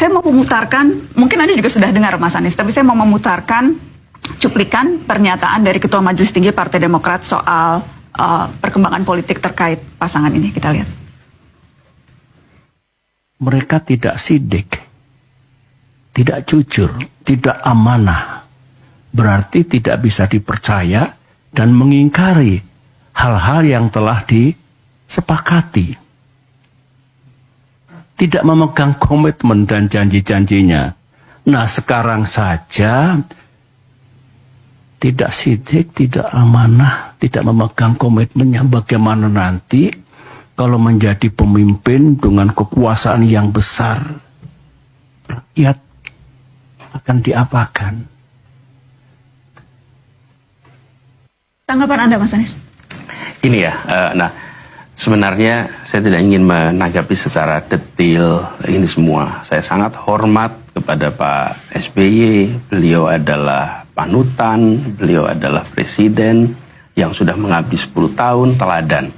Saya mau memutarkan, mungkin Anda juga sudah dengar Mas Anies, tapi saya mau memutarkan cuplikan pernyataan dari Ketua Majelis Tinggi Partai Demokrat soal perkembangan politik terkait pasangan ini. Kita lihat. Mereka tidak sidik, tidak jujur, tidak amanah. Berarti tidak bisa dipercaya dan mengingkari hal-hal yang telah disepakati. Tidak memegang komitmen dan janji-janjinya. Nah, sekarang saja tidak sidik, tidak amanah, tidak memegang komitmennya. Bagaimana nanti kalau menjadi pemimpin dengan kekuasaan yang besar, rakyat akan diapakan? Tanggapan Anda, Mas Anies? Ini ya, sebenarnya saya tidak ingin menanggapi secara detail ini semua. Saya sangat hormat kepada Pak SBY, beliau adalah panutan, beliau adalah presiden yang sudah mengabdi 10 tahun, teladan.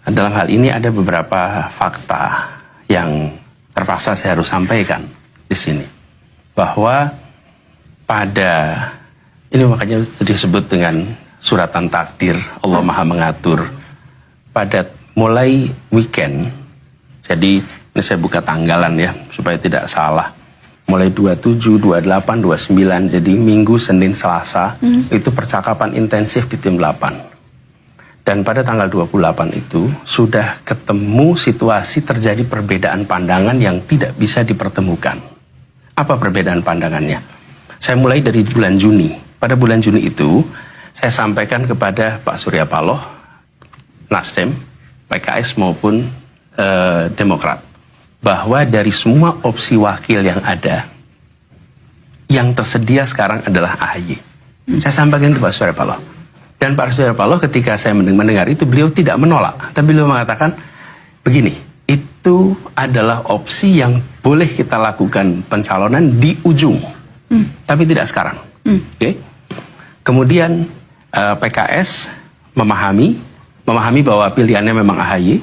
Dalam hal ini ada beberapa fakta yang terpaksa saya harus sampaikan di sini. Bahwa pada, ini makanya disebut dengan suratan takdir, Allah Maha mengatur. Pada mulai weekend, jadi ini saya buka tanggalan ya, supaya tidak salah. Mulai 27, 28, 29, jadi Minggu, Senin, Selasa, itu percakapan intensif di tim 8. Dan pada tanggal 28 itu sudah ketemu situasi terjadi perbedaan pandangan yang tidak bisa dipertemukan. Apa perbedaan pandangannya? Saya mulai dari bulan Juni. Pada bulan Juni itu saya sampaikan kepada Pak Surya Paloh, Nasdem, PKS maupun Demokrat, bahwa dari semua opsi wakil yang ada, yang tersedia sekarang adalah AHY. Saya sampaikan ke Pak Surya Paloh. Dan Pak Surya Paloh ketika saya mendengar itu, beliau tidak menolak. Tapi beliau mengatakan, begini, itu adalah opsi yang boleh kita lakukan pencalonan di ujung. Tapi tidak sekarang. Okay? Kemudian PKS memahami bahwa pilihannya memang AHY,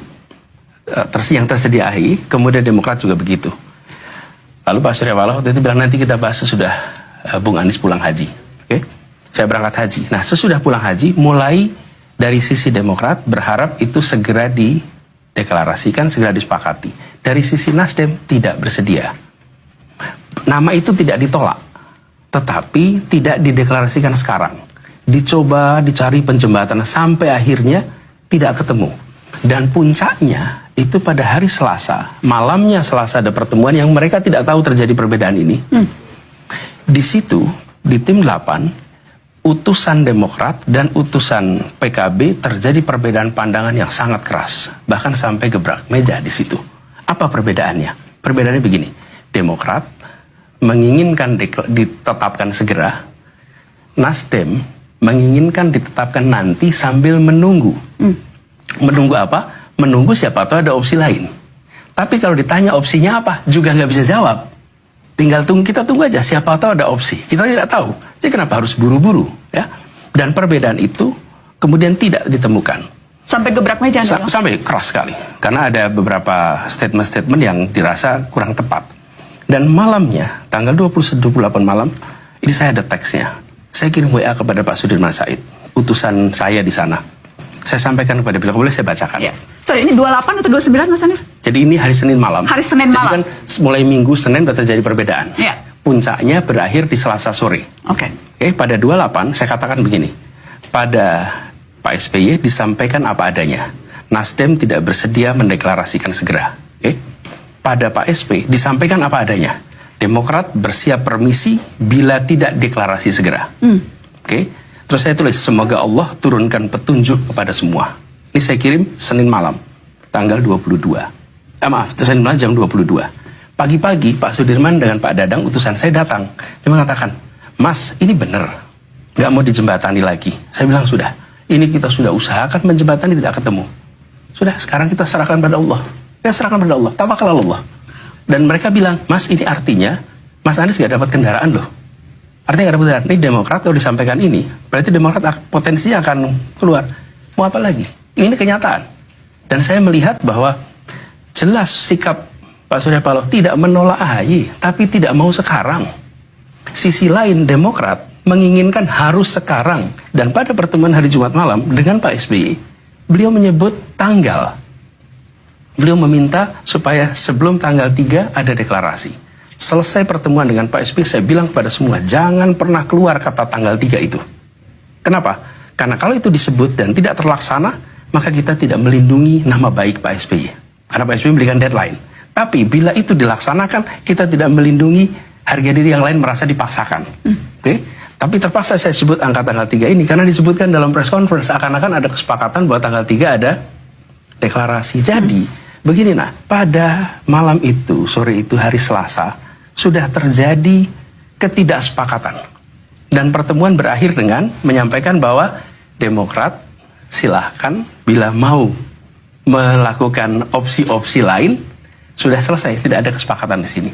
yang tersedia AHY, kemudian Demokrat juga begitu. Lalu Pak Surya Paloh waktu itu bilang, nanti kita bahas sesudah Bung Anies pulang haji. Oke? Saya berangkat haji. Nah, sesudah pulang haji, mulai dari sisi Demokrat berharap itu segera dideklarasikan, segera disepakati. Dari sisi Nasdem tidak bersedia. Nama itu tidak ditolak, tetapi tidak dideklarasikan sekarang. Dicoba, dicari penjembatan, sampai akhirnya tidak ketemu. Dan puncaknya itu pada hari Selasa, malamnya Selasa ada pertemuan yang mereka tidak tahu terjadi perbedaan ini. Di situ, di tim 8, utusan Demokrat dan utusan PKB terjadi perbedaan pandangan yang sangat keras. Bahkan sampai gebrak meja di situ. Apa perbedaannya? Perbedaannya begini. Demokrat menginginkan ditetapkan segera. Nasdem menginginkan ditetapkan nanti sambil menunggu. Menunggu apa? Menunggu siapa tahu ada opsi lain. Tapi kalau ditanya opsinya apa, juga nggak bisa jawab. Tinggal kita tunggu aja, siapa tahu ada opsi. Kita tidak tahu. Jadi kenapa harus buru-buru? Ya? Dan perbedaan itu kemudian tidak ditemukan. Sampai gebrak meja? Sampai keras sekali. Karena ada beberapa statement-statement yang dirasa kurang tepat. Dan malamnya, tanggal 28 malam, ini saya ada teksnya. Saya kirim WA kepada Pak Sudirman Said, utusan saya di sana. Saya sampaikan kepada beliau, boleh saya bacakan? Ya. Sorry, ini 28 atau 29 Mas Anies? Jadi ini hari Senin malam. Hari Senin malam. Jadi kan mulai Minggu, Senin sudah terjadi perbedaan. Ya. Puncaknya berakhir di Selasa sore. Oke. Pada 28 saya katakan begini. Pada Pak SBY disampaikan apa adanya. Nasdem tidak bersedia mendeklarasikan segera. Pada Pak SBY disampaikan apa adanya. Demokrat bersiap permisi bila tidak deklarasi segera. Terus saya tulis, semoga Allah turunkan petunjuk kepada semua. Ini saya kirim Senin malam, tanggal 22. Senin malam jam 22. Pagi-pagi Pak Sudirman dengan Pak Dadang, utusan saya datang. Dia mengatakan, Mas, ini benar. Nggak mau dijembatani lagi. Saya bilang, sudah. Ini kita sudah usahakan menjembatani, tidak ketemu. Sudah, sekarang kita serahkan pada Allah. Kita serahkan pada Allah. Tawakal Allah. Dan mereka bilang, Mas, ini artinya Mas Anies nggak dapat kendaraan loh. Artinya nggak dapat kendaraan. Ini Demokrat kalau disampaikan ini, berarti Demokrat potensinya akan keluar. Mau apa lagi? Ini kenyataan. Dan saya melihat bahwa jelas sikap Pak Surya Paloh tidak menolak AHY, tapi tidak mau sekarang. Sisi lain Demokrat menginginkan harus sekarang. Dan pada pertemuan hari Jumat malam dengan Pak SBY, beliau menyebut tanggal. Beliau meminta supaya sebelum tanggal 3 ada deklarasi. Selesai pertemuan dengan Pak SBY, saya bilang kepada semua, jangan pernah keluar kata tanggal 3 itu. Kenapa? Karena kalau itu disebut dan tidak terlaksana, maka kita tidak melindungi nama baik Pak SBY. Karena Pak SBY memberikan deadline. Tapi bila itu dilaksanakan, kita tidak melindungi harga diri yang lain merasa dipaksakan. Oke? Tapi terpaksa saya sebut angka tanggal 3 ini karena disebutkan dalam press conference seakan-akan ada kesepakatan bahwa tanggal 3 ada deklarasi. Jadi, begini pada malam itu, sore itu hari Selasa, sudah terjadi ketidaksepakatan. Dan pertemuan berakhir dengan menyampaikan bahwa Demokrat silahkan bila mau melakukan opsi-opsi lain, sudah selesai, tidak ada kesepakatan di sini.